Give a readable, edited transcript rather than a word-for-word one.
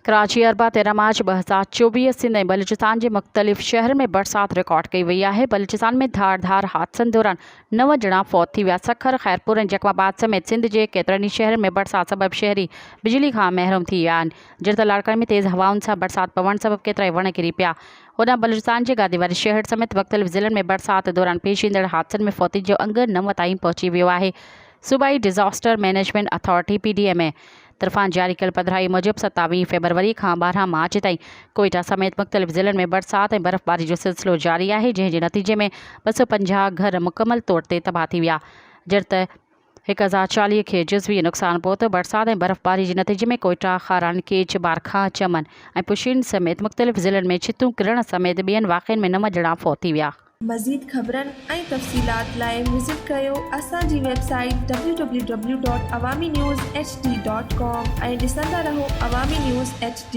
कराची अरबा 13 मार्च 2024 सिंध ऐं बलूचिस्तान के मुख़्तलिफ़ शहर में बरसात रिकॉर्ड कई वई है। बलूचिस्तान में धारदार हादसनि दौरान 9 ॼणा फौत थी विया। सखर, खैरपुर ऐं जकमाबाद समेत सिंध के केतिरनि ई शहरनि में बरसात सबबि शहरी बिजली खां महरूम थी विया आहिनि। जिड़त लाड़काने में तेज़ हवाउनि सां बरसात पवण सबबि केतिरा ई वण किरी पिया। होॾां बलूचिस्तान के गादीवारी शहर समेत मुख़्तलिफ़ ज़िलनि में बरसात दौरान पेश ईंदड़ हादसनि में फौती जो अंग 9 ताईं पहुची वियो आहे। सूबाई डिज़ास्टर मैनेजमेंट अथॉरिटी (PDMA) तरफ़ां जारी कल पधिराई मूजिब 27 फरवरी खां 12 मार्च ताईं कोयटा समेत मुख़्तलिफ़ ज़िलनि में बरसात ऐं बर्फ़बारी जो सिलसिलो जारी आहे, जंहिं जे नतीजे में 250 घर मुकमल तौर ते तबाह थी विया। जिड़त 1040 खे जुज़वी नुक़सान पहुतो। बरसात ऐं बर्फ़बारी जे नतीजे में कोयटा, खारान, केच, बारखां, चमन ऐं पुशीन समेत मुख़्तलिफ़ ज़िलनि में छितूं किरण समेत ॿियनि वाक़िअनि में 9 ॼणा फौत थी विया। मज़ीद ख़बरनि ऐं तफ़सीलात लाइ विज़िट कयो असांजी वेबसाइट www.awamiNewsHD.com ऐं ॾिसंदा रहो अवामी न्यूज़ HD।